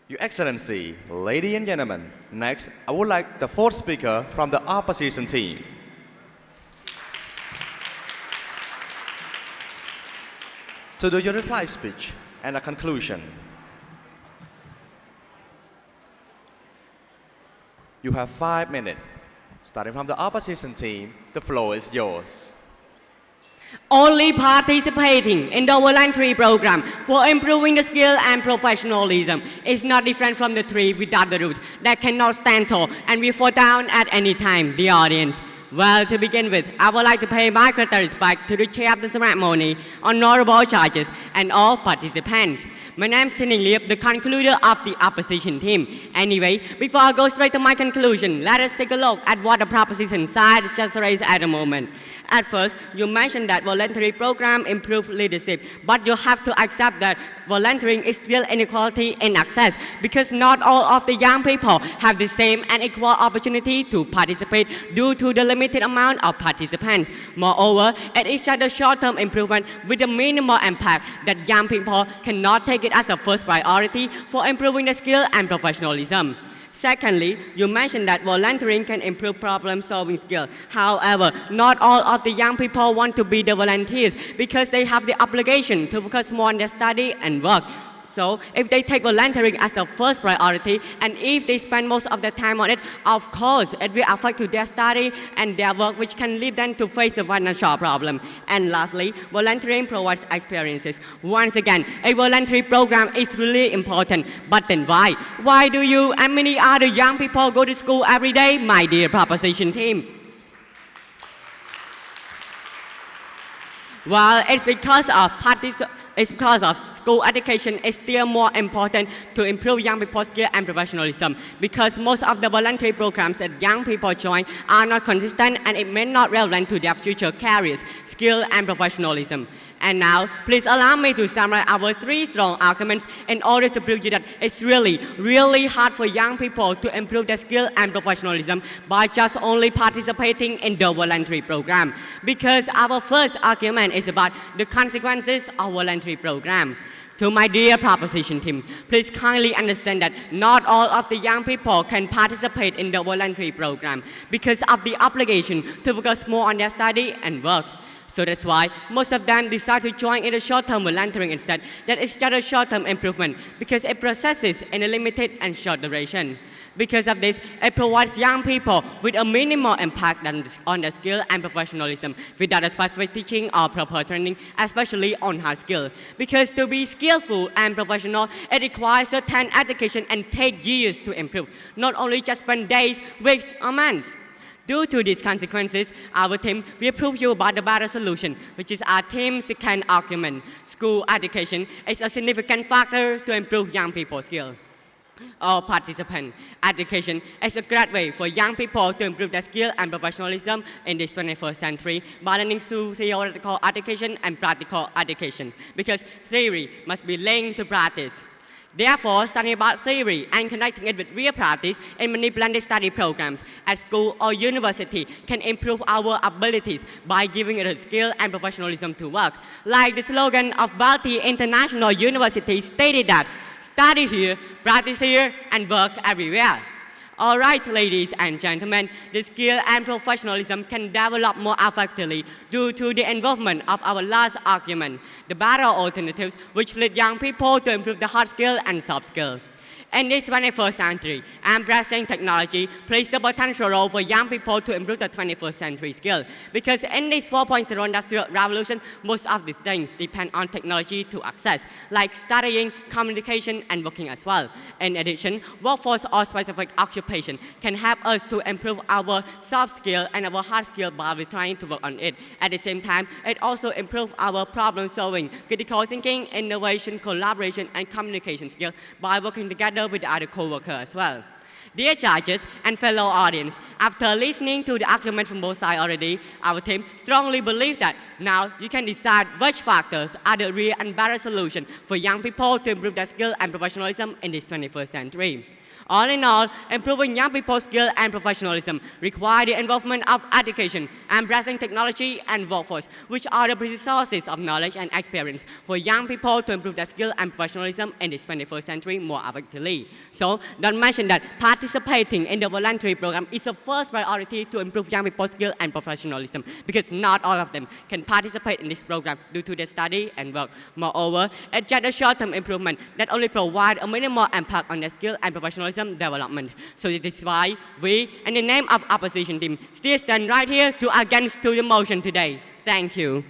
Your Excellency, ladies and gentlemen, next I would like the fourth speaker from the opposition team. To do your reply speech and a conclusion. You have 5 minutes. Starting from the opposition team, the floor is yours. Only participating in the voluntary program for improving the skill and professionalism is not different from the tree without the root that cannot stand tall and will fall down at any time, the audience. Well, to begin with, I would like to pay my great respect to the chair of the ceremony, honorable judges, and all participants. My name is Tining Liep, the concluder of the opposition team. Anyway, before I go straight to my conclusion, let us take a look at what the proposition side just raised at the moment. At first, you mentioned that voluntary program improve leadership, but you have to accept that volunteering is still inequality in access because not all of the young people have the same and equal opportunity to participate due to the limited amount of participants. Moreover, it is just a short-term improvement with a minimal impact that young people cannot take it as a first priority for improving the skill and professionalism. Secondly, you mentioned that volunteering can improve problem-solving skills. However, not all of the young people want to be the volunteers because they have the obligation to focus more on their study and work. So, if they take volunteering as the first priority, and if they spend most of their time on it, of course, it will affect to their study and their work, which can lead them to face the financial problem. And lastly, volunteering provides experiences. Once again, a voluntary program is really important. But then why? Why do you and many other young people go to school every day, my dear proposition team? Well, it's because of school education is still more important to improve young people's skill and professionalism because most of the voluntary programs that young people join are not consistent and it may not relevant to their future careers, skill and professionalism. And now, please allow me to summarize our 3 strong arguments in order to prove you that it's really hard for young people to improve their skill and professionalism by just only participating in the voluntary program. Because our first argument is about the consequences of voluntary program. To my dear proposition team, please kindly understand that not all of the young people can participate in the voluntary program because of the obligation to focus more on their study and work. So that's why most of them decide to join in a short-term volunteering instead. That is just a short-term improvement because it processes in a limited and short duration. Because of this, it provides young people with a minimal impact on their skill and professionalism without a specific teaching or proper training, especially on hard skill. Because to be skillful and professional, it requires certain education and take years to improve, not only just spend days, weeks, or months. Due to these consequences, our team will prove you about the better solution, which is our team's second argument. School education is a significant factor to improve young people's skills. All participant education is a great way for young people to improve their skill and professionalism in this 21st century by learning through theoretical education and practical education, because theory must be linked to practice. Therefore, studying about theory and connecting it with real practice in many blended study programs at school or university can improve our abilities by giving it a skill and professionalism to work. Like the slogan of Balti International University stated that, study here, practice here, and work everywhere. All right, ladies and gentlemen, the skill and professionalism can develop more effectively due to the involvement of our last argument, the better alternatives which lead young people to improve the hard skill and soft skill. In this 21st century, embracing technology plays the potential role for young people to improve the 21st century skill. Because in this 4.0 industrial revolution, most of the things depend on technology to access, like studying, communication, and working as well. In addition, workforce or specific occupation can help us to improve our soft skill and our hard skill by trying to work on it. At the same time, it also improves our problem solving, critical thinking, innovation, collaboration, and communication skills by working together with the other co-workers as well. Dear judges and fellow audience, after listening to the argument from both sides already, our team strongly believes that now you can decide which factors are the real and better solution for young people to improve their skill and professionalism in this 21st century. All in all, improving young people's skill and professionalism require the involvement of education, embracing technology and workforce, which are the basic sources of knowledge and experience for young people to improve their skill and professionalism in this 21st century more effectively. So, don't mention that participating in the voluntary program is the first priority to improve young people's skill and professionalism, because not all of them can participate in this program due to their study and work. Moreover, it's just a short-term improvement that only provides a minimal impact on their skill and professionalism development. So this is why we, in the name of opposition team, still stand right here to against to the motion today. Thank you.